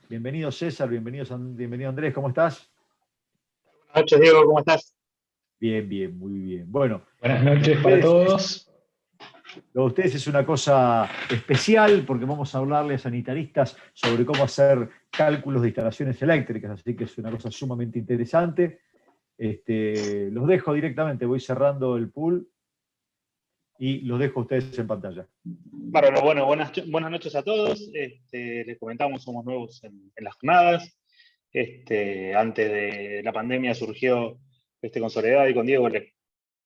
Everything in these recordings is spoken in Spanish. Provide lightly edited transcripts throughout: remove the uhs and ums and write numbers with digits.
Bienvenido César, bienvenido Andrés, ¿cómo estás? Buenas noches, Diego, ¿cómo estás? Bien, bien, muy bien. Bueno, Buenas noches para todos. lo de ustedes es una cosa especial porque vamos a hablarles a sanitaristas sobre cómo hacer cálculos de instalaciones eléctricas, así que es una cosa sumamente interesante. Los dejo directamente, voy cerrando el pool y los dejo a ustedes en pantalla. Bárbaro, bueno, buenas noches a todos. Les comentamos, somos nuevos en las jornadas. Antes de la pandemia surgió con Soledad y con Diego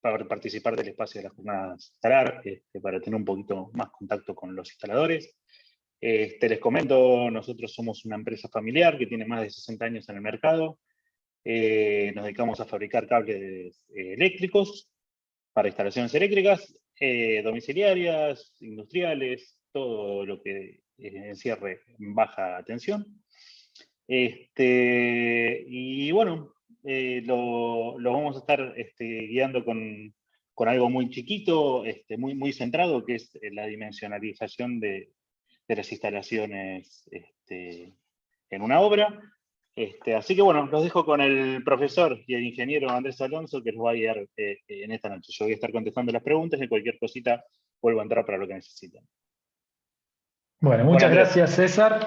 para participar del espacio de las jornadas instalar, para tener un poquito más contacto con los instaladores. Les comento, nosotros somos una empresa familiar que tiene más de 60 años en el mercado. Nos dedicamos a fabricar cables eléctricos para instalaciones eléctricas, domiciliarias, industriales, todo lo que encierre baja tensión. Y bueno, lo vamos a estar guiando con algo muy chiquito, muy centrado, que es la dimensionalización de las instalaciones en una obra. Así que bueno, los dejo con el profesor y el ingeniero Andrés Alonso, que los va a guiar en esta noche. Yo voy a estar contestando las preguntas y cualquier cosita vuelvo a entrar para lo que necesiten. Bueno, muchas gracias, César.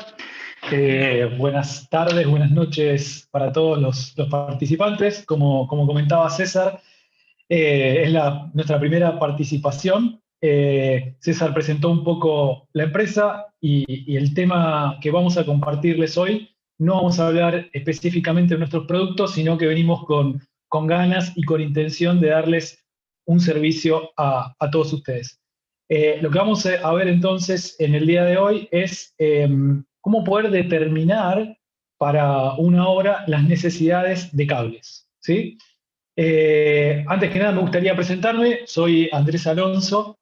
Buenas tardes, buenas noches para todos los participantes. Como comentaba César, es nuestra primera participación. César presentó un poco la empresa y el tema que vamos a compartirles hoy. No vamos a hablar específicamente de nuestros productos, sino que venimos con ganas y con intención de darles un servicio a todos ustedes. Lo que vamos a ver entonces en el día de hoy es cómo poder determinar para una obra las necesidades de cables, ¿sí? Antes que nada me gustaría presentarme, soy Andrés Alonso,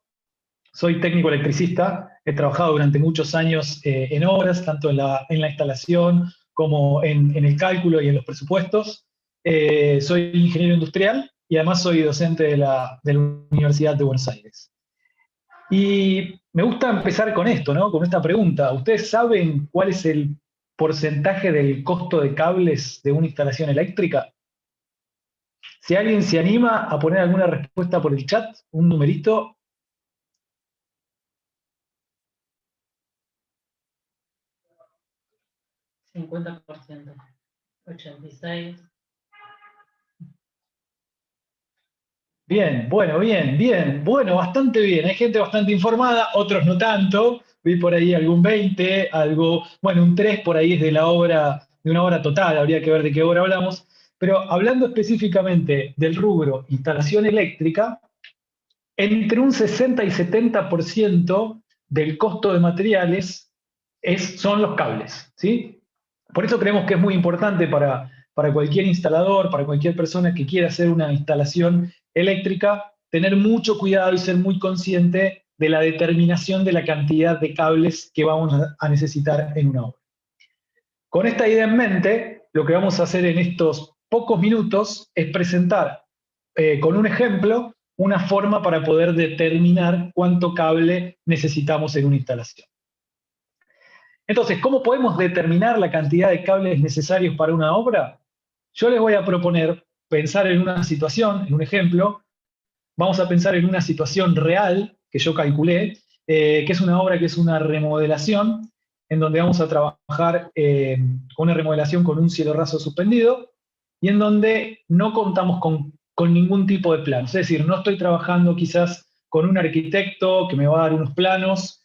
soy técnico electricista, he trabajado durante muchos años en obras, tanto en la instalación como en el cálculo y en los presupuestos. Soy ingeniero industrial y además soy docente de la Universidad de Buenos Aires. Y me gusta empezar con esto, ¿no? Con esta pregunta. ¿Ustedes saben cuál es el porcentaje del costo de cables de una instalación eléctrica? Si alguien se anima a poner alguna respuesta por el chat, un numerito. $50, 86%. Bien, bueno, bien. Bueno, bastante bien. Hay gente bastante informada, otros no tanto. Vi por ahí algún 20, bueno, un 3 por ahí es de una obra total, habría que ver de qué obra hablamos. Pero hablando específicamente del rubro instalación eléctrica, entre un 60 y 70% del costo de materiales son los cables, ¿sí? Por eso creemos que es muy importante para cualquier instalador, para cualquier persona que quiera hacer una instalación eléctrica, tener mucho cuidado y ser muy consciente de la determinación de la cantidad de cables que vamos a necesitar en una obra. Con esta idea en mente, lo que vamos a hacer en estos pocos minutos es presentar con un ejemplo una forma para poder determinar cuánto cable necesitamos en una instalación. Entonces, ¿cómo podemos determinar la cantidad de cables necesarios para una obra? Yo les voy a proponer pensar en una situación, en un ejemplo. Vamos a pensar en una situación real que yo calculé, que es una obra que es una remodelación, en donde vamos a trabajar con una remodelación con un cielo raso suspendido y en donde no contamos con ningún tipo de plano. Es decir, no estoy trabajando quizás con un arquitecto que me va a dar unos planos,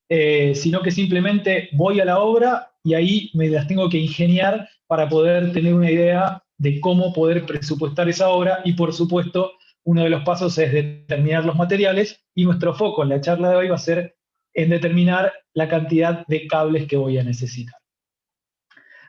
sino que simplemente voy a la obra y ahí me las tengo que ingeniar para poder tener una idea de cómo poder presupuestar esa obra y, por supuesto, uno de los pasos es determinar los materiales y nuestro foco en la charla de hoy va a ser en determinar la cantidad de cables que voy a necesitar.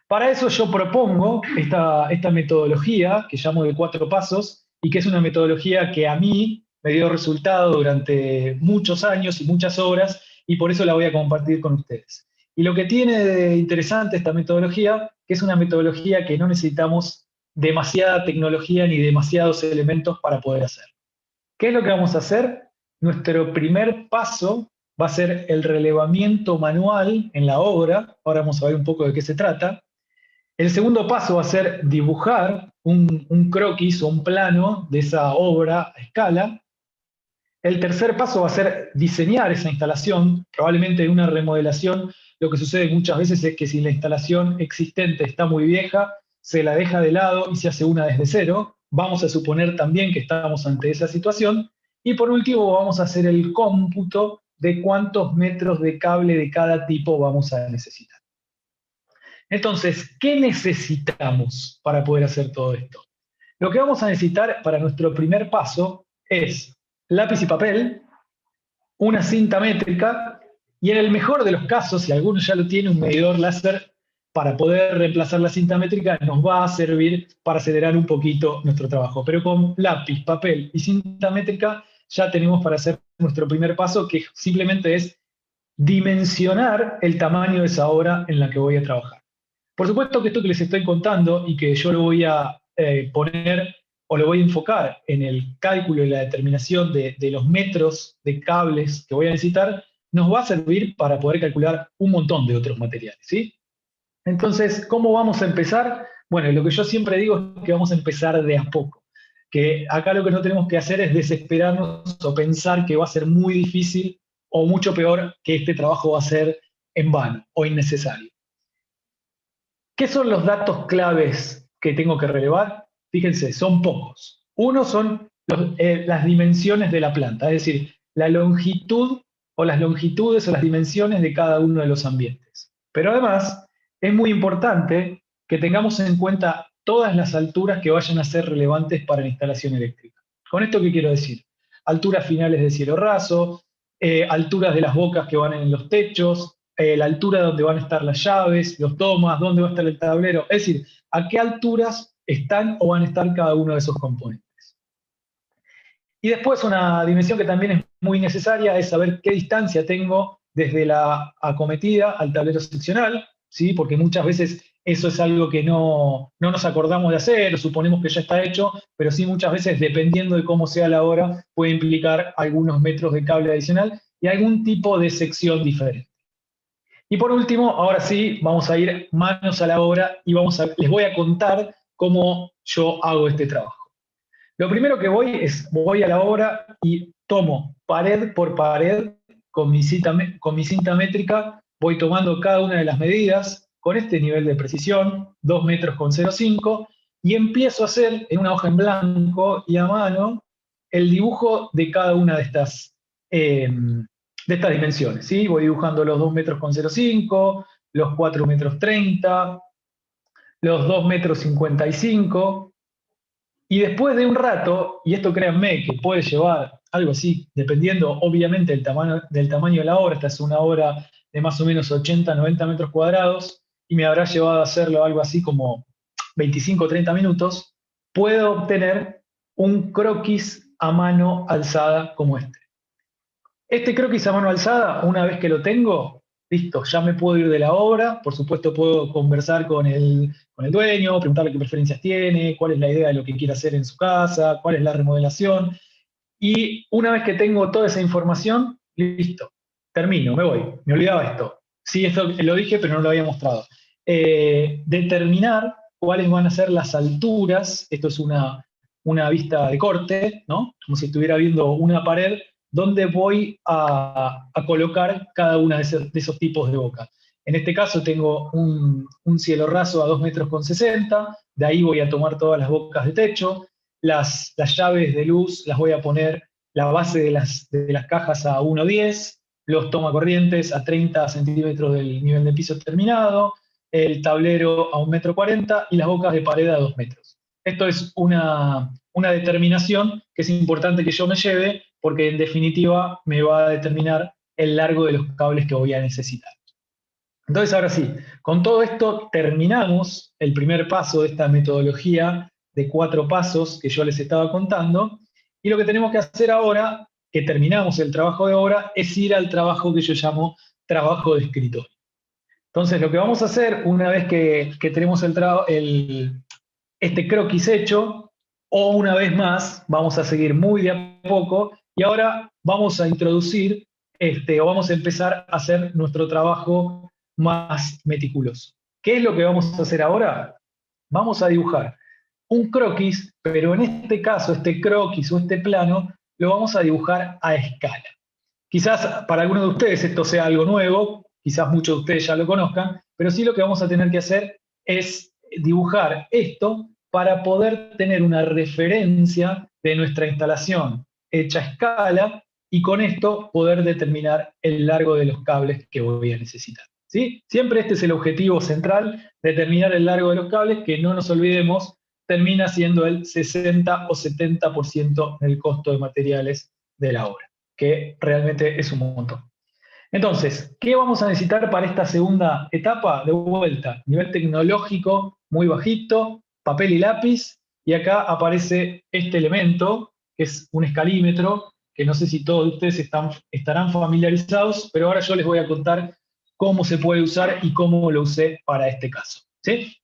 Para eso yo propongo esta metodología que llamo de 4 pasos y que es una metodología que a mí me dio resultado durante muchos años y muchas obras y por eso la voy a compartir con ustedes. Y lo que tiene de interesante esta metodología, que es una metodología que no necesitamos demasiada tecnología ni demasiados elementos para poder hacer. ¿Qué es lo que vamos a hacer? Nuestro primer paso va a ser el relevamiento manual en la obra. Ahora vamos a ver un poco de qué se trata. El segundo paso va a ser dibujar un croquis o un plano de esa obra a escala. El tercer paso va a ser diseñar esa instalación. Probablemente en una remodelación lo que sucede muchas veces es que si la instalación existente está muy vieja, se la deja de lado y se hace una desde cero. Vamos a suponer también que estamos ante esa situación. Y por último vamos a hacer el cómputo de cuántos metros de cable de cada tipo vamos a necesitar. Entonces, ¿qué necesitamos para poder hacer todo esto? Lo que vamos a necesitar para nuestro primer paso es lápiz y papel, una cinta métrica y en el mejor de los casos, si alguno ya lo tiene, un medidor láser para poder reemplazar la cinta métrica nos va a servir para acelerar un poquito nuestro trabajo. Pero con lápiz, papel y cinta métrica ya tenemos para hacer nuestro primer paso, que simplemente es dimensionar el tamaño de esa obra en la que voy a trabajar. Por supuesto que esto que les estoy contando y que yo lo voy a poner o lo voy a enfocar en el cálculo y la determinación de los metros de cables que voy a necesitar, nos va a servir para poder calcular un montón de otros materiales, ¿sí? Entonces, ¿cómo vamos a empezar? Bueno, lo que yo siempre digo es que vamos a empezar de a poco. Que acá lo que no tenemos que hacer es desesperarnos o pensar que va a ser muy difícil o mucho peor, que este trabajo va a ser en vano o innecesario. ¿Qué son los datos claves que tengo que relevar? Fíjense, son pocos. Uno son las dimensiones de la planta, es decir, la longitud o las longitudes o las dimensiones de cada uno de los ambientes. Pero además, es muy importante que tengamos en cuenta todas las alturas que vayan a ser relevantes para la instalación eléctrica. ¿Con esto qué quiero decir? Alturas finales de cielo raso, alturas de las bocas que van en los techos, la altura donde van a estar las llaves, los tomas, dónde va a estar el tablero, es decir, a qué alturas están o van a estar cada uno de esos componentes. Y después una dimensión que también es muy necesaria es saber qué distancia tengo desde la acometida al tablero seccional, ¿sí? Porque muchas veces eso es algo que no nos acordamos de hacer, o suponemos que ya está hecho, pero sí muchas veces, dependiendo de cómo sea la obra, puede implicar algunos metros de cable adicional y algún tipo de sección diferente. Y por último, ahora sí, vamos a ir manos a la obra y les voy a contar cómo yo hago este trabajo. Lo primero que voy a la obra y tomo pared por pared con mi cinta métrica, voy tomando cada una de las medidas con este nivel de precisión, 2 metros con 0,5, y empiezo a hacer en una hoja en blanco y a mano el dibujo de cada una de estas dimensiones, ¿sí? Voy dibujando los 2 metros con 0,5, los 4 metros 30, los 2 metros 55, y después de un rato, y esto créanme que puede llevar algo así, dependiendo obviamente del tamaño de la obra, esta es una obra de más o menos 80-90 metros cuadrados, y me habrá llevado a hacerlo algo así como 25-30 minutos, puedo obtener un croquis a mano alzada como este. Este croquis a mano alzada, una vez que lo tengo, listo, ya me puedo ir de la obra, por supuesto puedo conversar con el dueño, preguntarle qué preferencias tiene, cuál es la idea de lo que quiere hacer en su casa, cuál es la remodelación, y una vez que tengo toda esa información, listo, termino, me voy, me olvidaba esto. Sí, esto lo dije, pero no lo había mostrado. Determinar cuáles van a ser las alturas, esto es una vista de corte, ¿no? Como si estuviera viendo una pared, donde voy a colocar cada una de esos tipos de boca. En este caso tengo un cielo raso a 2 metros con 60, de ahí voy a tomar todas las bocas de techo, las llaves de luz las voy a poner, la base de las cajas a 1,10, los tomacorrientes a 30 centímetros del nivel de piso terminado, el tablero a 1,40 m y las bocas de pared a 2 metros. Esto es una determinación que es importante que yo me lleve, porque en definitiva me va a determinar el largo de los cables que voy a necesitar. Entonces, ahora sí, con todo esto terminamos el primer paso de esta metodología de 4 pasos que yo les estaba contando, y lo que tenemos que hacer ahora, que terminamos el trabajo de obra, es ir al trabajo que yo llamo trabajo de escritorio. Entonces, lo que vamos a hacer, una vez que tenemos este croquis hecho, o una vez más, vamos a seguir muy de a poco, y ahora vamos a introducir o vamos a empezar a hacer nuestro trabajo más meticuloso. ¿Qué es lo que vamos a hacer ahora? Vamos a dibujar un croquis, pero en este caso, este croquis o este plano, lo vamos a dibujar a escala. Quizás para algunos de ustedes esto sea algo nuevo, quizás muchos de ustedes ya lo conozcan, pero sí lo que vamos a tener que hacer es dibujar esto para poder tener una referencia de nuestra instalación hecha a escala y con esto poder determinar el largo de los cables que voy a necesitar. ¿Sí? Siempre este es el objetivo central, determinar el largo de los cables, que no nos olvidemos, termina siendo el 60 o 70% del costo de materiales de la obra, que realmente es un montón. Entonces, ¿qué vamos a necesitar para esta segunda etapa? De vuelta, nivel tecnológico muy bajito, papel y lápiz, y acá aparece este elemento, que es un escalímetro, que no sé si todos ustedes estarán familiarizados, pero ahora yo les voy a contar cómo se puede usar y cómo lo usé para este caso. ¿Sí?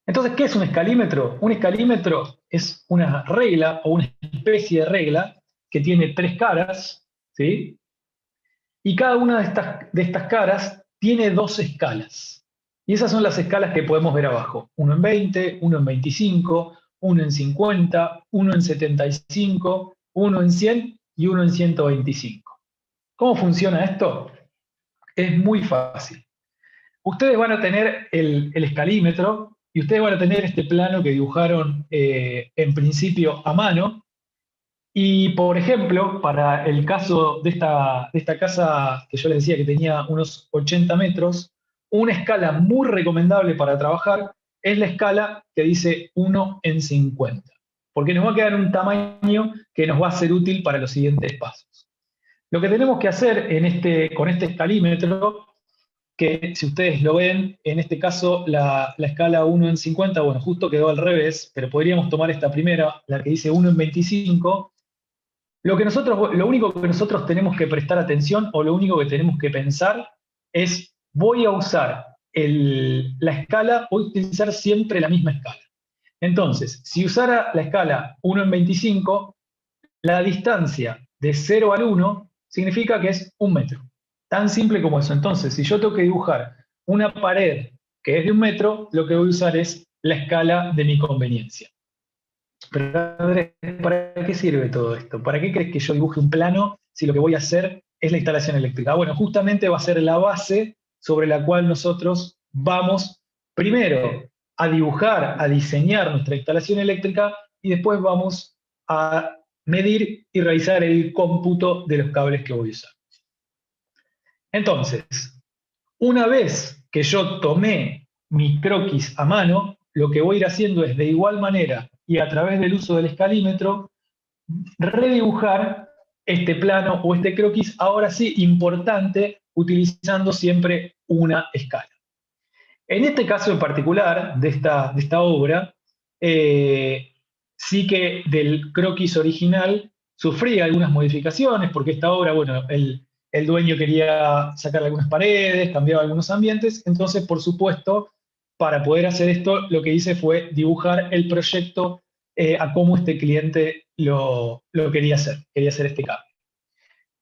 Entonces, ¿qué es un escalímetro? Un escalímetro es una regla o una especie de regla que tiene 3 caras, ¿sí? Y cada una de estas caras tiene 2 escalas. Y esas son las escalas que podemos ver abajo. 1 en 20, 1 en 25, 1 en 50, 1 en 75, 1 en 100 y 1 en 125. ¿Cómo funciona esto? Es muy fácil. Ustedes van a tener el escalímetro y ustedes van a tener este plano que dibujaron en principio a mano. Y, por ejemplo, para el caso de esta casa que yo les decía que tenía unos 80 metros, una escala muy recomendable para trabajar es la escala que dice 1 en 50, porque nos va a quedar un tamaño que nos va a ser útil para los siguientes pasos. Lo que tenemos que hacer con este escalímetro, que si ustedes lo ven, en este caso la escala 1 en 50, bueno, justo quedó al revés, pero podríamos tomar esta primera, la que dice 1 en 25, lo único que nosotros tenemos que prestar atención o lo único que tenemos que pensar es, voy a usar la escala, voy a utilizar siempre la misma escala. Entonces, si usara la escala 1 en 25, la distancia de 0 al 1 significa que es 1 metro. Tan simple como eso. Entonces, si yo tengo que dibujar una pared que es de 1 metro, lo que voy a usar es la escala de mi conveniencia. Pero Andrés, ¿para qué sirve todo esto? ¿Para qué crees que yo dibuje un plano si lo que voy a hacer es la instalación eléctrica? Bueno, justamente va a ser la base sobre la cual nosotros vamos primero a dibujar, a diseñar nuestra instalación eléctrica y después vamos a medir y realizar el cómputo de los cables que voy a usar. Entonces, una vez que yo tomé mi croquis a mano, lo que voy a ir haciendo es de igual manera y a través del uso del escalímetro, redibujar este plano o este croquis, ahora sí, importante, utilizando siempre una escala. En este caso en particular, de esta obra, sí que del croquis original sufría algunas modificaciones, porque esta obra, bueno, el dueño quería sacar algunas paredes, cambiaba algunos ambientes, entonces, por supuesto, para poder hacer esto, lo que hice fue dibujar el proyecto a cómo este cliente lo quería hacer este cambio.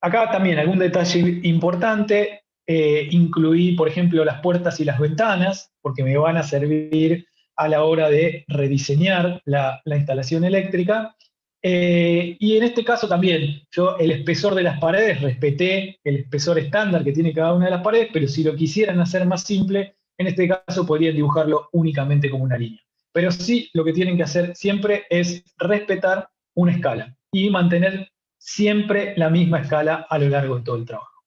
Acá también algún detalle importante, incluí, por ejemplo, las puertas y las ventanas, porque me van a servir a la hora de rediseñar la instalación eléctrica. Y en este caso también, yo el espesor de las paredes, respeté el espesor estándar que tiene cada una de las paredes, pero si lo quisieran hacer más simple, en este caso podrían dibujarlo únicamente como una línea. Pero sí, lo que tienen que hacer siempre es respetar una escala y mantener siempre la misma escala a lo largo de todo el trabajo.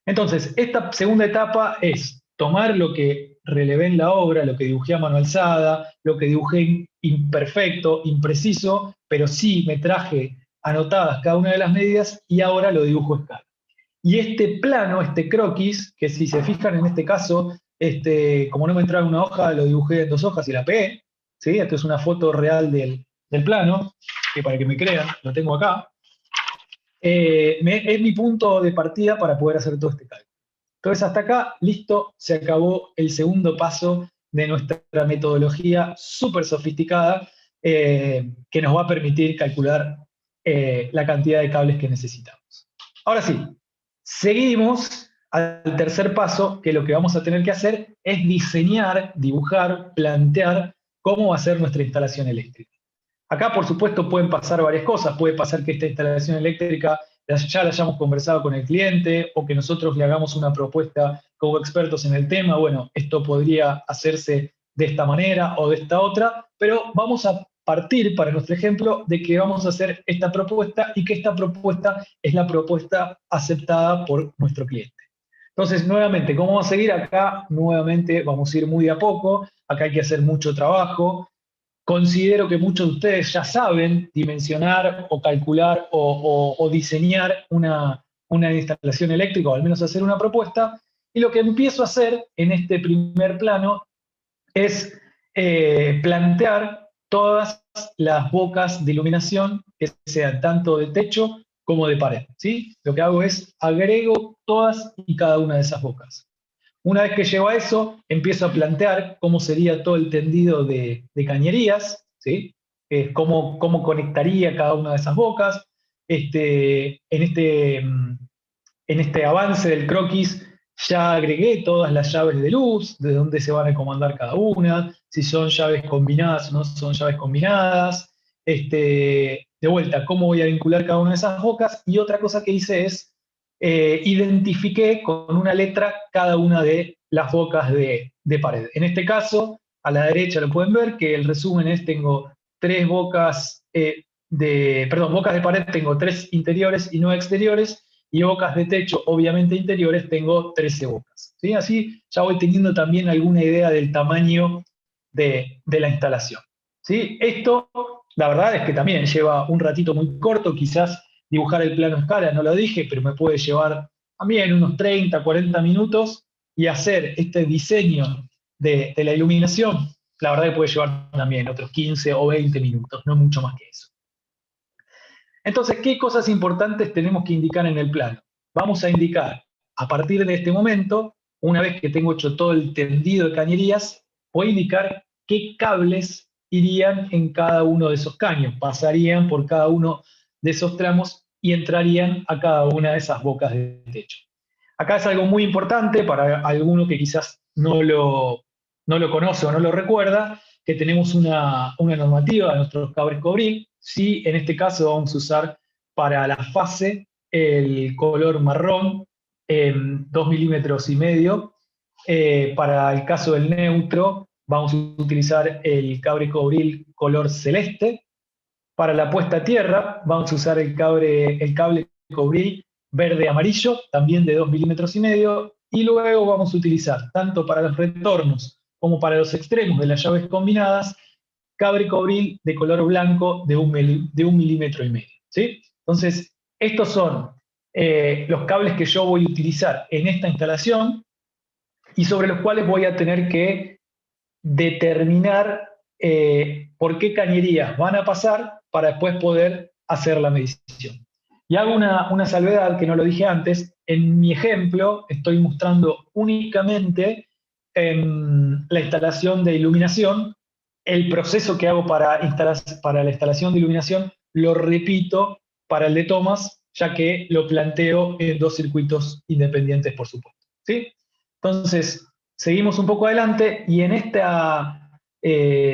Entonces, esta segunda etapa es tomar lo que relevé en la obra, lo que dibujé a mano alzada, lo que dibujé imperfecto, impreciso, pero sí me traje anotadas cada una de las medidas y ahora lo dibujo a escala. Y este plano, este croquis, que si se fijan en este caso, como no me entraba una hoja, lo dibujé en 2 hojas y la pegué, ¿sí? Esto es una foto real del plano, que para que me crean, lo tengo acá. Es mi punto de partida para poder hacer todo este cálculo. Entonces, hasta acá, listo, se acabó el segundo paso de nuestra metodología súper sofisticada que nos va a permitir calcular la cantidad de cables que necesitamos. Ahora sí, seguimos al tercer paso, que lo que vamos a tener que hacer es diseñar, dibujar, plantear cómo va a ser nuestra instalación eléctrica. Acá, por supuesto, pueden pasar varias cosas. Puede pasar que esta instalación eléctrica ya la hayamos conversado con el cliente o que nosotros le hagamos una propuesta como expertos en el tema. Bueno, esto podría hacerse de esta manera o de esta otra, pero vamos a partir, para nuestro ejemplo, de que vamos a hacer esta propuesta y que esta propuesta es la propuesta aceptada por nuestro cliente. Entonces, nuevamente, ¿cómo vamos a seguir? Acá, nuevamente, vamos a ir muy de a poco. Acá hay que hacer mucho trabajo. Considero que muchos de ustedes ya saben dimensionar o calcular o diseñar una instalación eléctrica, o al menos hacer una propuesta. Y lo que empiezo a hacer en este primer plano es plantear todas las bocas de iluminación, que sean tanto de techo como de pared, ¿sí? Lo que hago es agrego todas y cada una de esas bocas. Una vez que llego a eso, empiezo a plantear cómo sería todo el tendido de cañerías, ¿sí? Cómo conectaría cada una de esas bocas. En este avance del croquis ya agregué todas las llaves de luz, de dónde se van a comandar cada una, si son llaves combinadas o no son llaves combinadas. De vuelta, cómo voy a vincular cada una de esas bocas. Y otra cosa que hice es identifiqué con una letra cada una de las bocas de pared. En este caso, a la derecha lo pueden ver, que el resumen es, tengo tres bocas bocas de pared, tengo 3 interiores y 9 exteriores, y bocas de techo, obviamente interiores, tengo 13 bocas. ¿Sí? Así ya voy teniendo también alguna idea del tamaño de la instalación. ¿Sí? Esto, la verdad es que también lleva un ratito muy corto, quizás dibujar el plano a escala, no lo dije, pero me puede llevar también unos 30, 40 minutos, y hacer este diseño de la iluminación, la verdad que puede llevar también otros 15 o 20 minutos, no mucho más que eso. Entonces, ¿qué cosas importantes tenemos que indicar en el plano? Vamos a indicar, a partir de este momento, una vez que tengo hecho todo el tendido de cañerías, voy a indicar qué cables irían en cada uno de esos caños, pasarían por cada uno de esos tramos y entrarían a cada una de esas bocas de techo. Acá es algo muy importante para alguno que quizás no lo conoce o no lo recuerda, que tenemos una normativa de nuestros cables Cobric. Sí, en este caso vamos a usar para la fase el color marrón, 2,5 milímetros. Para el caso del neutro vamos a utilizar el cable Cobril color celeste. Para la puesta a tierra vamos a usar el cable Cobril verde amarillo, también de 2,5 milímetros. Y luego vamos a utilizar, tanto para los retornos como para los extremos de las llaves combinadas, cable Cobril de color blanco de 1,5 milímetros. ¿Sí? Entonces, estos son los cables que yo voy a utilizar en esta instalación y sobre los cuales voy a tener que determinar por qué cañerías van a pasar para después poder hacer la medición. Y hago una salvedad que no lo dije antes. En mi ejemplo estoy mostrando únicamente la instalación de iluminación. El proceso que hago para la instalación de iluminación lo repito para el de tomas, ya que lo planteo en 2 circuitos independientes, por supuesto. ¿Sí? Entonces, seguimos un poco adelante y en esta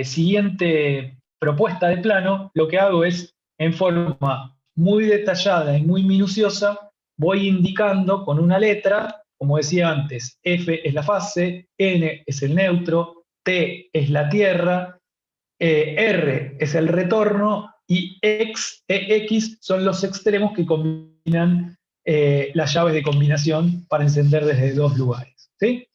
siguiente propuesta de plano, lo que hago es, en forma muy detallada y muy minuciosa, voy indicando con una letra, como decía antes, F es la fase, N es el neutro, T es la tierra, R es el retorno y X son los extremos que combinan las llaves de combinación para encender desde 2 lugares. ¿Sí?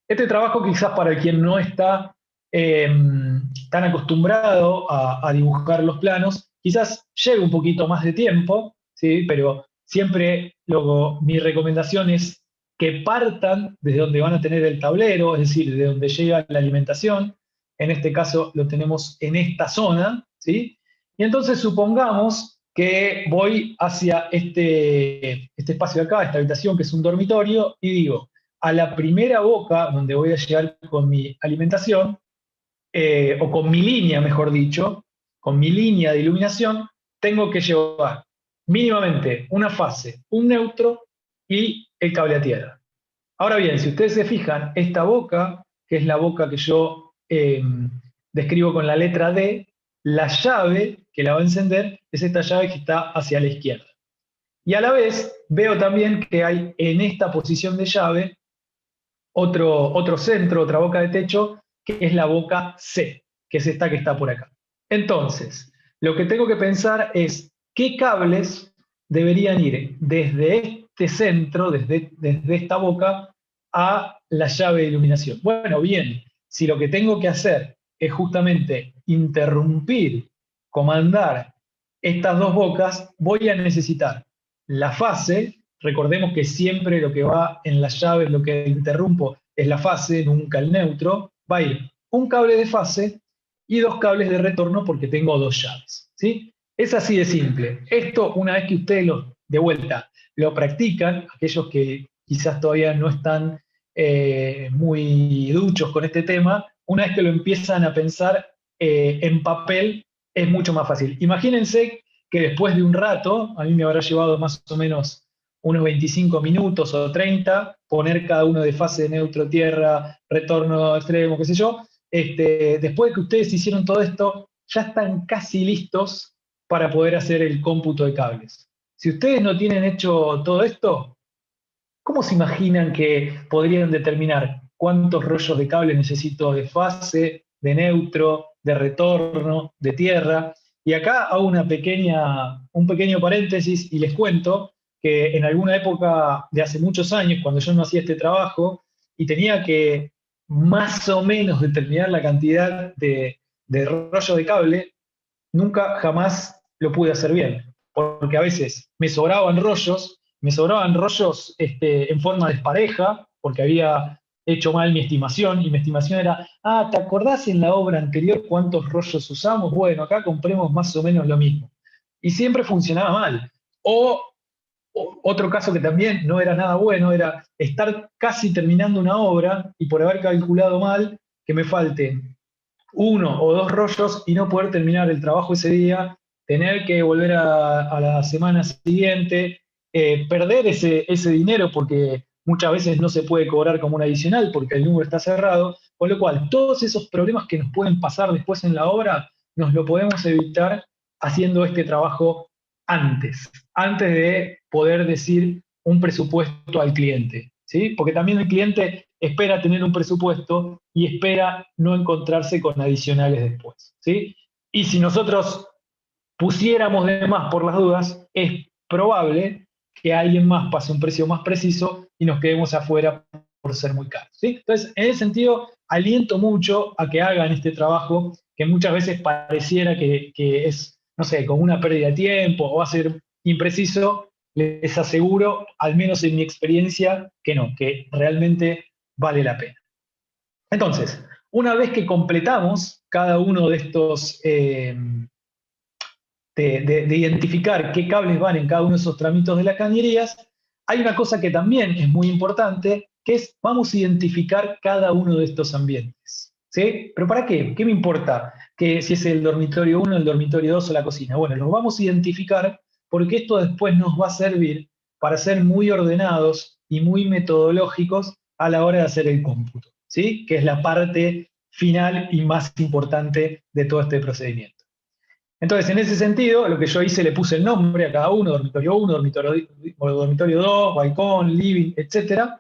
Este trabajo, quizás para quien no está tan acostumbrado a dibujar los planos, quizás lleve un poquito más de tiempo, ¿sí? Pero siempre mi recomendación es que partan desde donde van a tener el tablero, es decir, de donde llega la alimentación. En este caso lo tenemos en esta zona, ¿sí? Y entonces supongamos que voy hacia este espacio de acá, esta habitación que es un dormitorio, y digo, a la primera boca donde voy a llegar con mi alimentación, o con mi línea, mejor dicho, con mi línea de iluminación, tengo que llevar mínimamente una fase, un neutro y el cable a tierra. Ahora bien, si ustedes se fijan, esta boca, que es la boca que yo describo con la letra D, la llave que la va a encender es esta llave que está hacia la izquierda. Y a la vez veo también que hay en esta posición de llave otro centro, otra boca de techo, que es la boca C, que es esta que está por acá. Entonces, lo que tengo que pensar es qué cables deberían ir desde este centro, desde esta boca, a la llave de iluminación. Bueno, bien, si lo que tengo que hacer es justamente interrumpir, comandar estas dos bocas, voy a necesitar la fase. Recordemos que siempre lo que va en las llaves, lo que interrumpo, es la fase, nunca el neutro. Va a ir un cable de fase y dos cables de retorno porque tengo dos llaves, ¿sí? Es así de simple. Esto, una vez que ustedes de vuelta lo practican, aquellos que quizás todavía no están muy duchos con este tema, una vez que lo empiezan a pensar en papel, es mucho más fácil. Imagínense que después de un rato, a mí me habrá llevado más o menos unos 25 minutos o 30, poner cada uno de fase de neutro, tierra, retorno extremo, qué sé yo. Después de que ustedes hicieron todo esto, ya están casi listos para poder hacer el cómputo de cables. Si ustedes no tienen hecho todo esto, ¿cómo se imaginan que podrían determinar cuántos rollos de cable necesito de fase, de neutro, de retorno, de tierra? Y acá hago un pequeño paréntesis y les cuento que en alguna época de hace muchos años, cuando yo no hacía este trabajo, y tenía que más o menos determinar la cantidad de rollos de cable, nunca jamás lo pude hacer bien, porque a veces me sobraban rollos en forma despareja, porque había hecho mal mi estimación, y mi estimación era, ¿te acordás en la obra anterior cuántos rollos usamos? Bueno, acá compremos más o menos lo mismo. Y siempre funcionaba mal. O otro caso que también no era nada bueno, era estar casi terminando una obra y por haber calculado mal, que me falten uno o dos rollos y no poder terminar el trabajo ese día, tener que volver a la semana siguiente, perder ese dinero porque muchas veces no se puede cobrar como un adicional porque el número está cerrado, con lo cual todos esos problemas que nos pueden pasar después en la obra, nos lo podemos evitar haciendo este trabajo antes de poder decir un presupuesto al cliente, ¿sí? Porque también el cliente espera tener un presupuesto y espera no encontrarse con adicionales después, ¿sí? Y si nosotros pusiéramos de más por las dudas, es probable que alguien más pase un precio más preciso y nos quedemos afuera por ser muy caros, ¿sí? Entonces, en ese sentido, aliento mucho a que hagan este trabajo que muchas veces pareciera que es, no sé, como una pérdida de tiempo o va a ser impreciso. Les aseguro, al menos en mi experiencia, que no, que realmente vale la pena. Entonces, una vez que completamos cada uno de estos, de identificar qué cables van en cada uno de esos tramitos de las cañerías, hay una cosa que también es muy importante, que es, vamos a identificar cada uno de estos ambientes, ¿sí? ¿Pero para qué? ¿Qué me importa? Que si es el dormitorio 1, el dormitorio 2 o la cocina. Bueno, los vamos a identificar porque esto después nos va a servir para ser muy ordenados y muy metodológicos a la hora de hacer el cómputo, ¿sí? Que es la parte final y más importante de todo este procedimiento. Entonces, en ese sentido, lo que yo hice, le puse el nombre a cada uno, dormitorio 1, dormitorio 2, balcón, living, etc.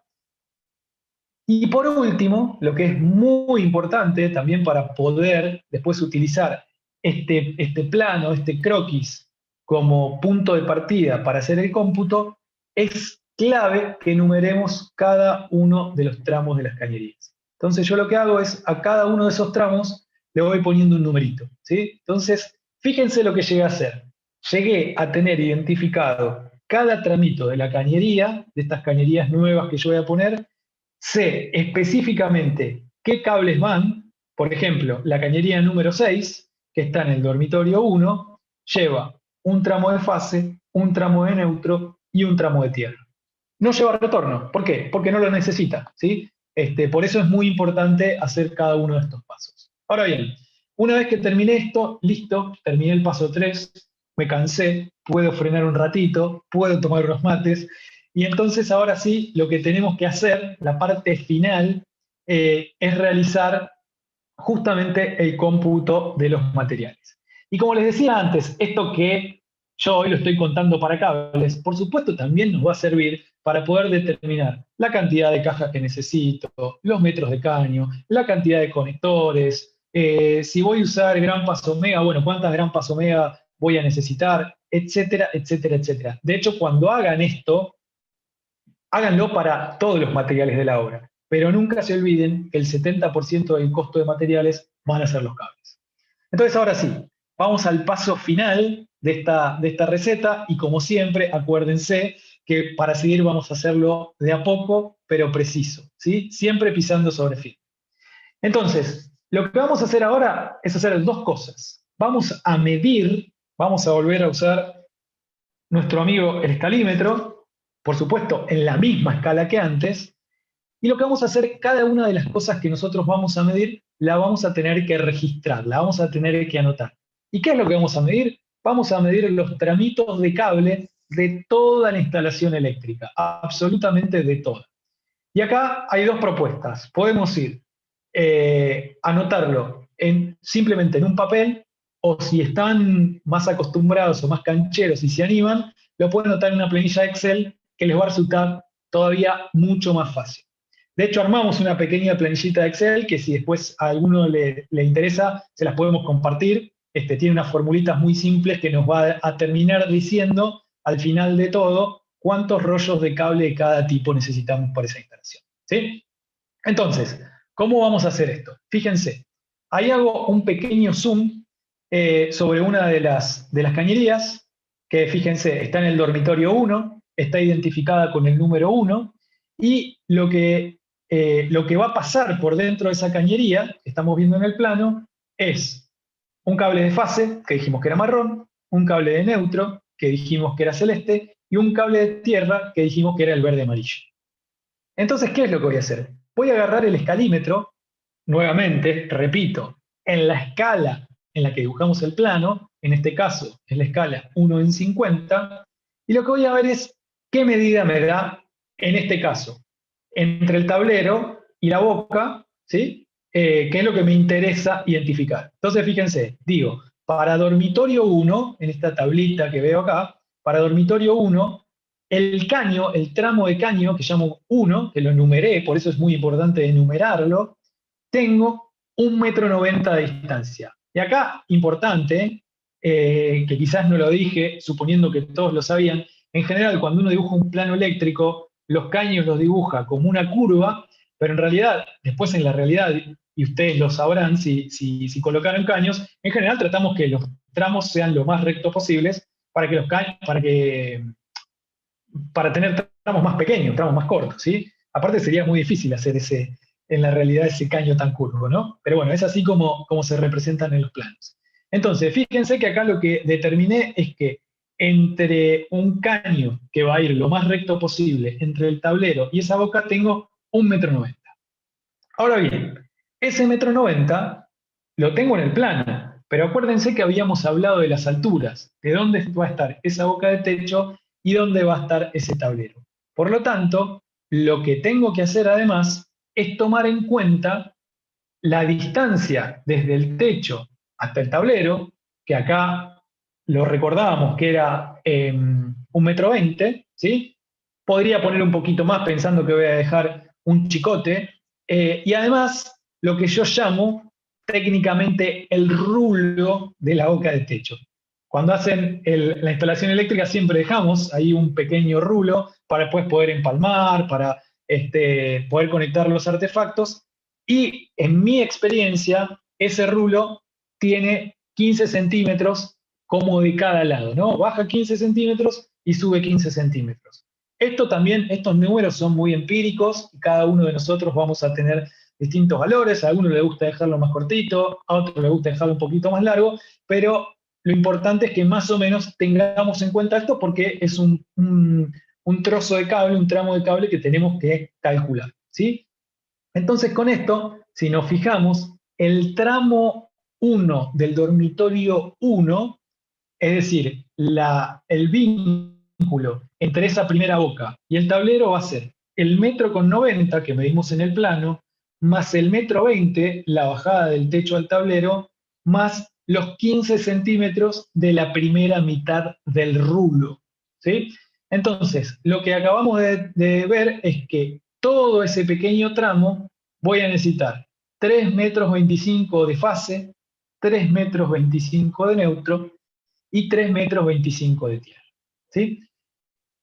Y por último, lo que es muy importante también para poder después utilizar este plano, este croquis, como punto de partida para hacer el cómputo, es clave que enumeremos cada uno de los tramos de las cañerías. Entonces yo lo que hago es, a cada uno de esos tramos le voy poniendo un numerito, ¿sí? Entonces, fíjense lo que llegué a hacer. Llegué a tener identificado cada tramito de la cañería, de estas cañerías nuevas que yo voy a poner, sé específicamente qué cables van. Por ejemplo, la cañería número 6, que está en el dormitorio 1, lleva un tramo de fase, un tramo de neutro y un tramo de tierra. No lleva retorno. ¿Por qué? Porque no lo necesita, ¿sí? Por eso es muy importante hacer cada uno de estos pasos. Ahora bien, una vez que terminé esto, listo, terminé el paso 3, me cansé, puedo frenar un ratito, puedo tomar unos mates, y entonces ahora sí, lo que tenemos que hacer, la parte final, es realizar justamente el cómputo de los materiales. Y como les decía antes, esto que yo hoy lo estoy contando para cables, por supuesto también nos va a servir para poder determinar la cantidad de cajas que necesito, los metros de caño, la cantidad de conectores, si voy a usar grampas omega, bueno, cuántas grampas omega voy a necesitar, etcétera, etcétera, etcétera. De hecho, cuando hagan esto, háganlo para todos los materiales de la obra, pero nunca se olviden que el 70% del costo de materiales van a ser los cables. Entonces, ahora sí, vamos al paso final de esta receta y como siempre, acuérdense que para seguir vamos a hacerlo de a poco, pero preciso, ¿sí? Siempre pisando sobre firme. Entonces, lo que vamos a hacer ahora es hacer dos cosas. Vamos a medir, vamos a volver a usar nuestro amigo el escalímetro, por supuesto, en la misma escala que antes, y lo que vamos a hacer, cada una de las cosas que nosotros vamos a medir, la vamos a tener que registrar, la vamos a tener que anotar. ¿Y qué es lo que vamos a medir? Vamos a medir los tramitos de cable de toda la instalación eléctrica, absolutamente de toda. Y acá hay dos propuestas. Podemos ir anotarlo simplemente en un papel, o si están más acostumbrados o más cancheros y se animan, lo pueden anotar en una planilla de Excel que les va a resultar todavía mucho más fácil. De hecho, armamos una pequeña planillita de Excel que si después a alguno le interesa, se las podemos compartir. Tiene unas formulitas muy simples que nos va a terminar diciendo al final de todo cuántos rollos de cable de cada tipo necesitamos para esa instalación. ¿Sí? Entonces, ¿cómo vamos a hacer esto? Fíjense, ahí hago un pequeño zoom sobre una de las cañerías, que fíjense, está en el dormitorio 1, está identificada con el número 1, y lo que va a pasar por dentro de esa cañería, que estamos viendo en el plano, es un cable de fase, que dijimos que era marrón, un cable de neutro, que dijimos que era celeste, y un cable de tierra, que dijimos que era el verde amarillo. Entonces, ¿qué es lo que voy a hacer? Voy a agarrar el escalímetro, nuevamente, repito, en la escala en la que dibujamos el plano, en este caso es la escala 1:50, y lo que voy a ver es qué medida me da, en este caso, entre el tablero y la boca, ¿sí? Que es lo que me interesa identificar. Entonces, fíjense, digo, para dormitorio 1, en esta tablita que veo acá, para dormitorio 1, el caño, el tramo de caño, que llamo 1, que lo numeré, por eso es muy importante enumerarlo, tengo 1,90 m de distancia. Y acá, importante, que quizás no lo dije, suponiendo que todos lo sabían, en general cuando uno dibuja un plano eléctrico, los caños los dibuja como una curva, pero en realidad, después en la realidad, y ustedes lo sabrán si colocaron caños, en general tratamos que los tramos sean lo más rectos posibles para tener tramos más pequeños, tramos más cortos, ¿sí? Aparte sería muy difícil hacer en la realidad ese caño tan curvo, ¿no? Pero bueno, es así como se representan en los planos. Entonces, fíjense que acá lo que determiné es que entre un caño que va a ir lo más recto posible, entre el tablero y esa boca, tengo 1,90 m. Ahora bien, ese 1,90 m lo tengo en el plano, pero acuérdense que habíamos hablado de las alturas, de dónde va a estar esa boca de techo y dónde va a estar ese tablero. Por lo tanto, lo que tengo que hacer además es tomar en cuenta la distancia desde el techo hasta el tablero, que acá lo recordábamos que era 1,20 m, ¿sí? Podría poner un poquito más pensando que voy a dejar un chicote, y además lo que yo llamo técnicamente el rulo de la boca de techo. Cuando hacen la instalación eléctrica siempre dejamos ahí un pequeño rulo para después poder empalmar, para poder conectar los artefactos, y en mi experiencia ese rulo tiene 15 centímetros como de cada lado, ¿no? Baja 15 centímetros y sube 15 centímetros. Estos números son muy empíricos y cada uno de nosotros vamos a tener distintos valores. A alguno le gusta dejarlo más cortito, a otro le gusta dejarlo un poquito más largo, pero lo importante es que más o menos tengamos en cuenta esto porque es un trozo de cable, un tramo de cable que tenemos que calcular, ¿sí? Entonces con esto, si nos fijamos, el tramo 1 del dormitorio 1, es decir, el vínculo entre esa primera boca y el tablero va a ser el 1,90 m que medimos en el plano, más el 1,20 m, la bajada del techo al tablero, más los 15 centímetros de la primera mitad del rulo, ¿sí? Entonces, lo que acabamos de ver es que todo ese pequeño tramo voy a necesitar 3,25 m de fase, 3,25 m de neutro y 3,25 m de tierra, ¿sí?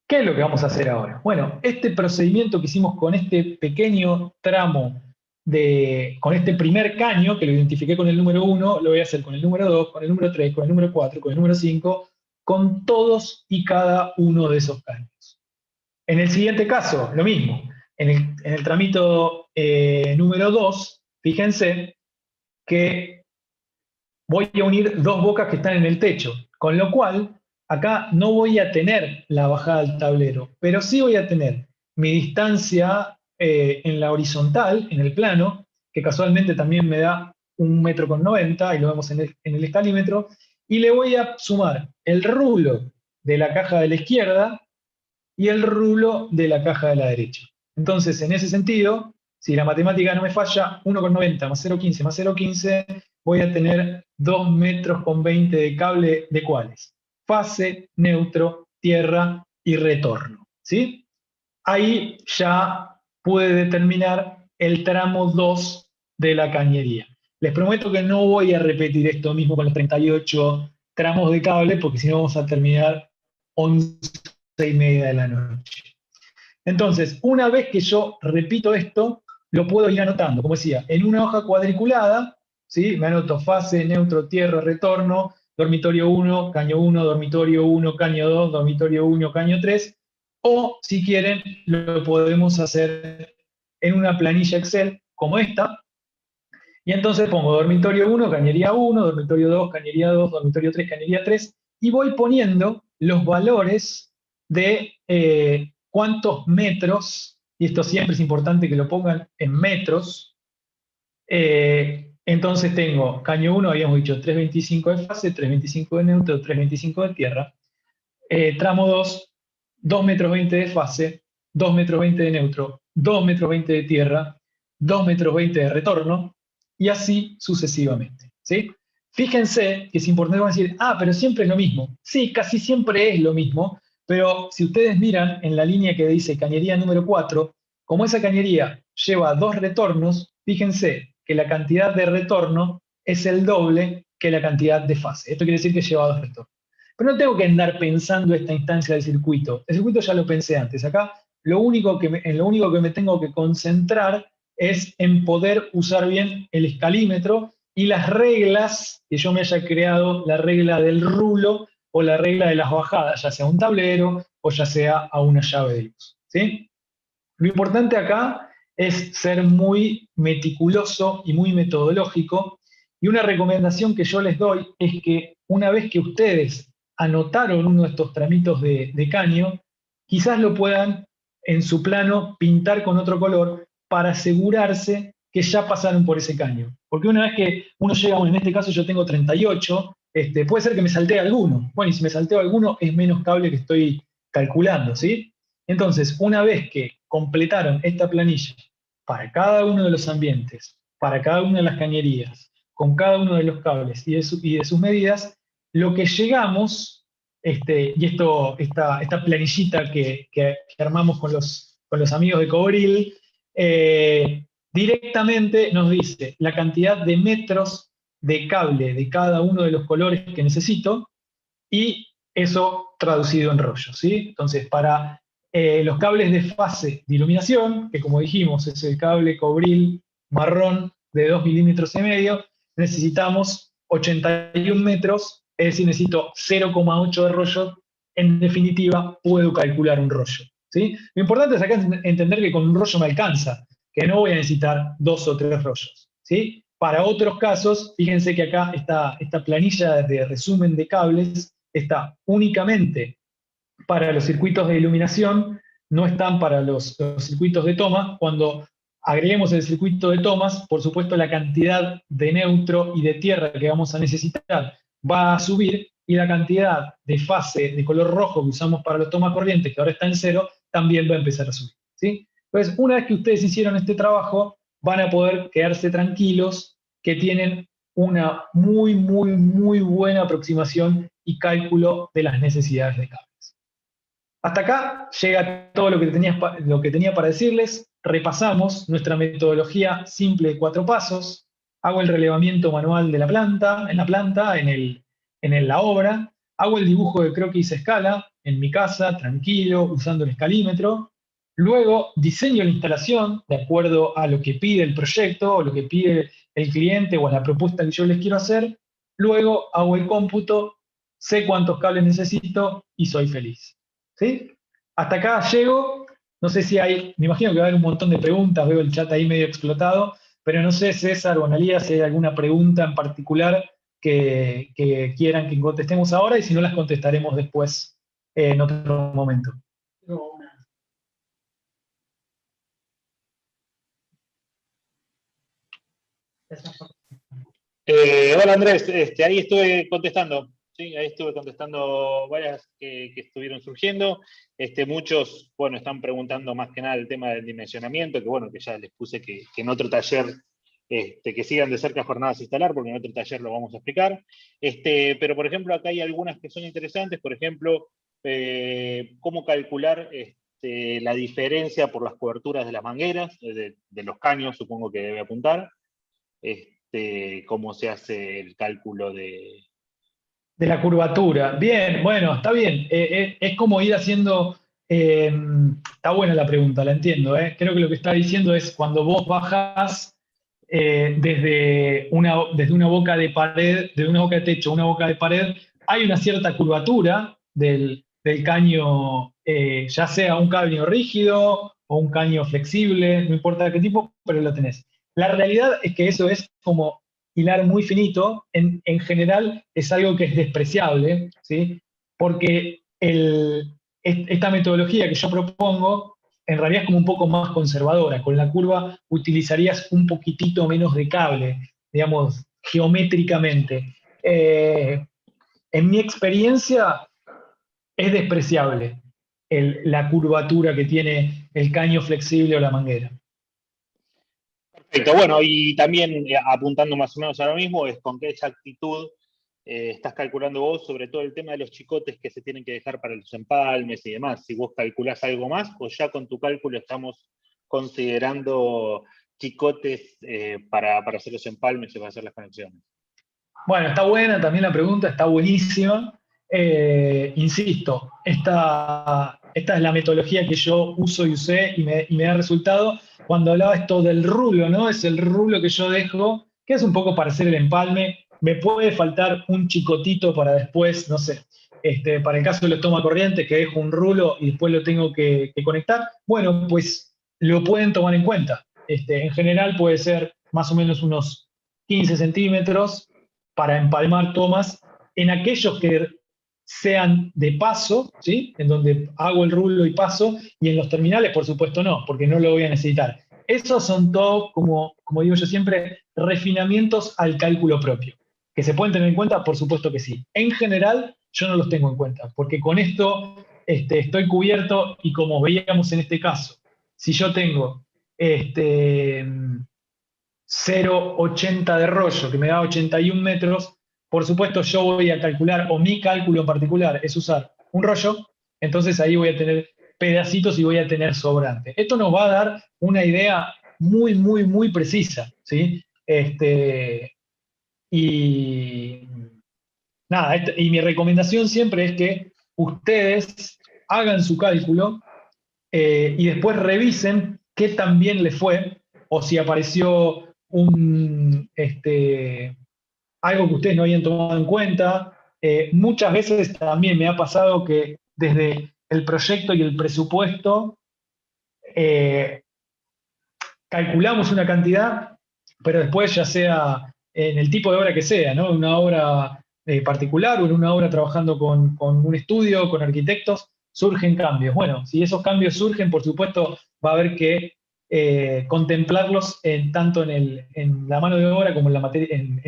¿Qué es lo que vamos a hacer ahora? Bueno, este procedimiento que hicimos con este pequeño tramo, con este primer caño, que lo identifiqué con el número 1, lo voy a hacer con el número 2, con el número 3, con el número 4, con el número 5, con todos y cada uno de esos caños. En el siguiente caso, lo mismo. En el tramito número 2, fíjense que voy a unir dos bocas que están en el techo, con lo cual acá no voy a tener la bajada del tablero, pero sí voy a tener mi distancia en la horizontal, en el plano, que casualmente también me da 1,90 m, y lo vemos en el escalímetro, y le voy a sumar el rulo de la caja de la izquierda y el rulo de la caja de la derecha. Entonces, en ese sentido, si la matemática no me falla, 1,90 más 0,15 más 0,15, voy a tener 2,20 m de cable, ¿de cuáles? Fase, neutro, tierra y retorno, ¿sí? Ahí ya pude determinar el tramo 2 de la cañería. Les prometo que no voy a repetir esto mismo con los 38 tramos de cable, porque si no vamos a terminar 11:30 de la noche. Entonces, una vez que yo repito esto, lo puedo ir anotando, como decía, en una hoja cuadriculada, ¿sí? Me anoto fase, neutro, tierra, retorno, dormitorio 1, caño 1, dormitorio 1, caño 2, dormitorio 1, caño 3, o si quieren, lo podemos hacer en una planilla Excel como esta, y entonces pongo dormitorio 1, cañería 1, dormitorio 2, cañería 2, dormitorio 3, cañería 3, y voy poniendo los valores de cuántos metros, y esto siempre es importante que lo pongan en metros. Entonces tengo caño 1, habíamos dicho 3,25 de fase, 3,25 de neutro, 3,25 de tierra. Tramo 2, 2,20 m de fase, 2,20 m de neutro, 2,20 m de tierra, 2,20 m de retorno, y así sucesivamente, ¿sí? Fíjense que es importante decir, pero siempre es lo mismo. Sí, casi siempre es lo mismo, pero si ustedes miran en la línea que dice cañería número 4, como esa cañería lleva 2 retornos, fíjense que la cantidad de retorno es el doble que la cantidad de fase. Esto quiere decir que lleva 2 retornos. Pero no tengo que andar pensando esta instancia del circuito. El circuito ya lo pensé antes. Acá en lo único que me tengo que concentrar es en poder usar bien el escalímetro y las reglas que yo me haya creado, la regla del rulo o la regla de las bajadas, ya sea a un tablero o ya sea a una llave de luz, ¿sí? Lo importante acá es ser muy meticuloso y muy metodológico, y una recomendación que yo les doy es que una vez que ustedes anotaron uno de estos tramitos de caño, quizás lo puedan en su plano pintar con otro color para asegurarse que ya pasaron por ese caño. Porque una vez que uno llega, bueno, en este caso yo tengo 38, puede ser que me saltee alguno. Bueno, y si me salteo alguno es menos cable que estoy calculando, ¿sí? Entonces, una vez que completaron esta planilla para cada uno de los ambientes, para cada una de las cañerías, con cada uno de los cables y de sus medidas, lo que llegamos, y esta planillita que armamos con los amigos de Cobril, directamente nos dice la cantidad de metros de cable de cada uno de los colores que necesito, y eso traducido en rollos, ¿sí? Entonces, para los cables de fase de iluminación, que como dijimos es el cable Cobril marrón de 2,5 milímetros, necesitamos 81 metros, es decir, necesito 0,8 de rollo. En definitiva, puedo calcular un rollo, ¿sí? Lo importante es acá entender que con un rollo me alcanza, que no voy a necesitar 2 o 3 rollos, ¿sí? Para otros casos, fíjense que acá esta planilla de resumen de cables está únicamente para los circuitos de iluminación, no están para los circuitos de toma. Cuando agreguemos el circuito de tomas, por supuesto la cantidad de neutro y de tierra que vamos a necesitar va a subir, y la cantidad de fase de color rojo que usamos para los tomas corrientes, que ahora está en 0, también va a empezar a subir, ¿sí? Entonces, una vez que ustedes hicieron este trabajo, van a poder quedarse tranquilos que tienen una muy, muy, muy buena aproximación y cálculo de las necesidades de cables. Hasta acá llega todo lo que tenía para decirles. Repasamos nuestra metodología simple de 4 pasos. Hago el relevamiento manual de la planta, en la obra. Hago el dibujo de croquis a escala, en mi casa, tranquilo, usando el escalímetro. Luego diseño la instalación de acuerdo a lo que pide el proyecto, o lo que pide el cliente, o a la propuesta que yo les quiero hacer. Luego hago el cómputo, sé cuántos cables necesito y soy feliz. ¿Sí? Hasta acá llego, no sé si hay, me imagino que va a haber un montón de preguntas, veo el chat ahí medio explotado, pero no sé, César o Analía, si hay alguna pregunta en particular que quieran que contestemos ahora, y si no las contestaremos después en otro momento. Tengo una. Esa fue- Hola Andrés, ahí estuve contestando, ¿sí? Ahí estuve contestando varias que estuvieron surgiendo. Muchos, bueno, están preguntando más que nada el tema del dimensionamiento, que bueno, que ya les puse que en otro taller, que sigan de cerca jornadas a instalar, porque en otro taller lo vamos a explicar. Pero por ejemplo, acá hay algunas que son interesantes, por ejemplo, cómo calcular la diferencia por las coberturas de las mangueras, de los caños, supongo que debe apuntar. Cómo se hace el cálculo de... De la curvatura. Bien, bueno, está bien. Es como ir haciendo. Está buena la pregunta, la entiendo. Creo que lo que está diciendo es cuando vos bajas desde una boca de pared, de una boca de techo a una boca de pared, hay una cierta curvatura del caño, ya sea un caño rígido o un caño flexible, no importa de qué tipo, pero lo tenés. La realidad es que eso es como hilar muy finito. En general es algo que es despreciable, ¿sí? Porque esta metodología que yo propongo en realidad es como un poco más conservadora. Con la curva utilizarías un poquitito menos de cable, digamos, geométricamente. En mi experiencia es despreciable la curvatura que tiene el caño flexible o la manguera. Perfecto, bueno, y también apuntando más o menos ahora mismo, es con qué exactitud estás calculando vos, sobre todo el tema de los chicotes que se tienen que dejar para los empalmes y demás. Si vos calculás algo más, o ya con tu cálculo estamos considerando chicotes para hacer los empalmes y para hacer las conexiones. Bueno, está buena también la pregunta, está buenísima. Insisto, esta es la metodología que yo uso y usé y me da resultado. Cuando hablaba esto del rulo, ¿no? Es el rulo que yo dejo, que es un poco para hacer el empalme. Me puede faltar un chicotito para después, no sé, para el caso de los tomacorrientes, que dejo un rulo y después lo tengo que conectar. Bueno, pues lo pueden tomar en cuenta. En general puede ser más o menos unos 15 centímetros para empalmar tomas en aquellos que sean de paso, ¿sí? En donde hago el rulo y paso, y en los terminales, por supuesto, no, porque no lo voy a necesitar. Esos son todos, como digo yo siempre, refinamientos al cálculo propio. ¿Que se pueden tener en cuenta? Por supuesto que sí. En general, yo no los tengo en cuenta, porque con esto estoy cubierto, y como veíamos en este caso, si yo tengo 0,80 de rollo, que me da 81 metros, por supuesto yo voy a calcular, o mi cálculo en particular es usar un rollo, entonces ahí voy a tener pedacitos y voy a tener sobrante. Esto nos va a dar una idea muy, muy, muy precisa, ¿sí? Y nada, y mi recomendación siempre es que ustedes hagan su cálculo y después revisen qué tan bien les fue, o si apareció algo que ustedes no habían tomado en cuenta. Muchas veces también me ha pasado que desde el proyecto y el presupuesto calculamos una cantidad, pero después, ya sea en el tipo de obra que sea, ¿no? En una obra particular o en una obra trabajando con un estudio, con arquitectos, surgen cambios. Bueno, si esos cambios surgen, por supuesto, va a haber que contemplarlos tanto en la mano de obra como en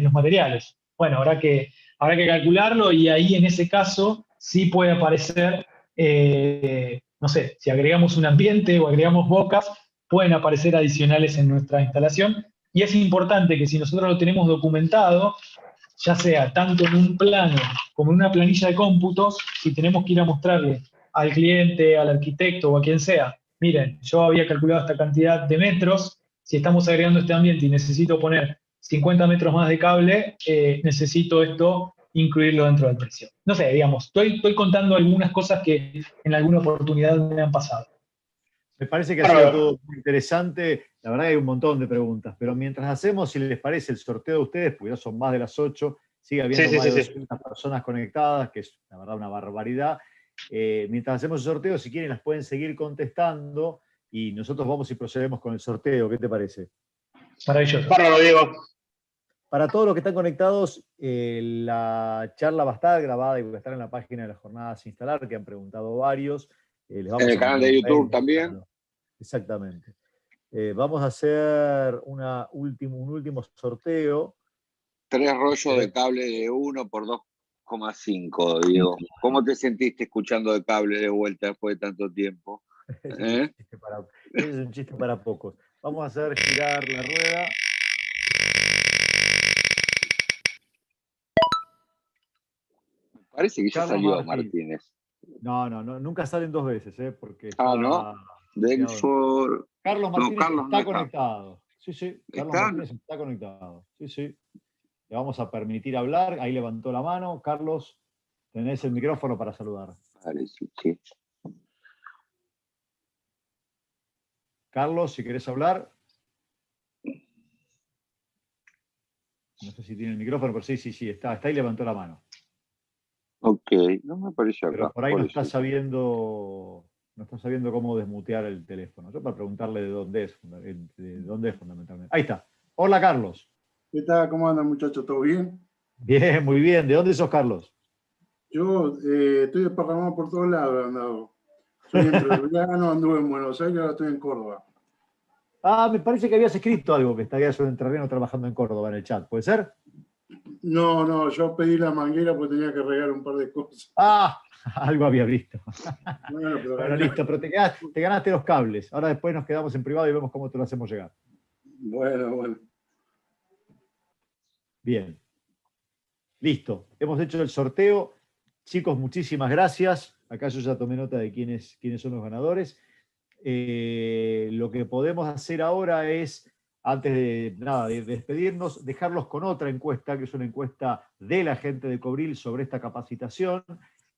los materiales. Bueno, habrá que habrá que calcularlo y ahí en ese caso sí puede aparecer, no sé, si agregamos un ambiente o agregamos bocas, pueden aparecer adicionales en nuestra instalación. Y es importante que si nosotros lo tenemos documentado, ya sea tanto en un plano como en una planilla de cómputos, si tenemos que ir a mostrarle al cliente, al arquitecto o a quien sea, miren, yo había calculado esta cantidad de metros, si estamos agregando este ambiente y necesito poner 50 metros más de cable, necesito esto incluirlo dentro del precio. No sé, digamos, estoy contando algunas cosas que en alguna oportunidad me han pasado. Me parece que ha sido todo muy interesante. La verdad que hay un montón de preguntas, pero mientras hacemos, si les parece, el sorteo de ustedes, porque ya son más de las 8, sigue habiendo más de 200 personas conectadas, que es la verdad una barbaridad. Mientras hacemos el sorteo, si quieren, las pueden seguir contestando y nosotros vamos y procedemos con el sorteo. ¿Qué te parece? Maravilloso. Bárbaro, Diego. Para todos los que están conectados, la charla va a estar grabada y va a estar en la página de las jornadas sin instalar, que han preguntado varios. Les vamos en el canal de YouTube también. Exactamente. Vamos a hacer un último sorteo. 3 rollos de cable de 1 por 2,5, Diego. ¿Cómo te sentiste escuchando de cable de vuelta después de tanto tiempo? Ese es un chiste para pocos. Vamos a hacer girar la rueda. Parece que ya Carlos salió Martínez. Martínez. No, nunca salen 2 veces, porque ¿no? Delford. Carlos Martínez Carlos está no conectado. Sí, Carlos Martínez está conectado. Sí. Le vamos a permitir hablar. Ahí levantó la mano. Carlos, tenés el micrófono para saludar. Parece, sí. Carlos, si querés hablar. No sé si tiene el micrófono, pero sí, está ahí, levantó la mano. Ok, no me apareció acá. Pero por ahí no está sabiendo cómo desmutear el teléfono. Yo para preguntarle de dónde es fundamentalmente. Ahí está. Hola, Carlos. ¿Qué tal? ¿Cómo andan, muchachos? ¿Todo bien? Bien, muy bien. ¿De dónde sos, Carlos? Yo estoy desparramado por todos lados, andado. Soy entrerriano, anduve en Buenos Aires, ahora estoy en Córdoba. Me parece que habías escrito algo, que estarías un entrerriano trabajando en Córdoba en el chat. ¿Puede ser? No, yo pedí la manguera porque tenía que regar un par de cosas. Algo había visto. Bueno, listo, pero te ganaste los cables. Ahora después nos quedamos en privado y vemos cómo te lo hacemos llegar. Bueno. Bien. Listo. Hemos hecho el sorteo. Chicos, muchísimas gracias. Acá yo ya tomé nota de quiénes son los ganadores. Lo que podemos hacer ahora es, antes de despedirnos, dejarlos con otra encuesta, que es una encuesta de la gente de Cobril sobre esta capacitación.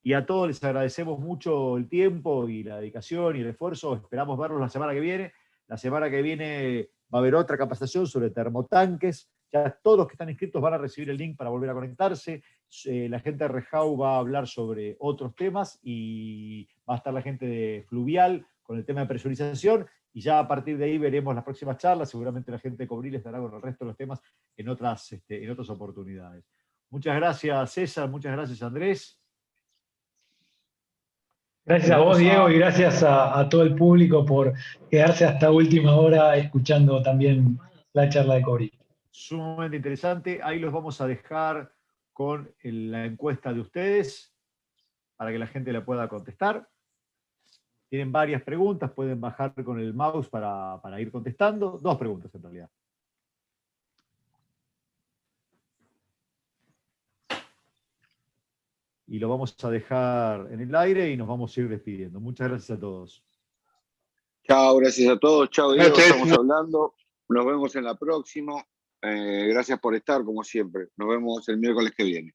Y a todos les agradecemos mucho el tiempo y la dedicación y el esfuerzo. Esperamos verlos la semana que viene. La semana que viene va a haber otra capacitación sobre termotanques. Ya todos los que están inscritos van a recibir el link para volver a conectarse. La gente de Rejau va a hablar sobre otros temas y va a estar la gente de Fluvial con el tema de presurización. Y ya a partir de ahí veremos las próximas charlas. Seguramente la gente de Cobril estará con el resto de los temas en otras oportunidades. Muchas gracias, César. Muchas gracias, Andrés. Gracias a vos, Diego, y gracias a todo el público por quedarse hasta última hora escuchando también la charla de Cobril. Sumamente interesante. Ahí los vamos a dejar con la encuesta de ustedes para que la gente la pueda contestar. Tienen varias preguntas, pueden bajar con el mouse para ir contestando. 2 preguntas en realidad. Y lo vamos a dejar en el aire y nos vamos a ir despidiendo. Muchas gracias a todos. Chao, gracias a todos. Chao, Diego, estamos hablando. Nos vemos en la próxima. Gracias por estar, como siempre. Nos vemos el miércoles que viene.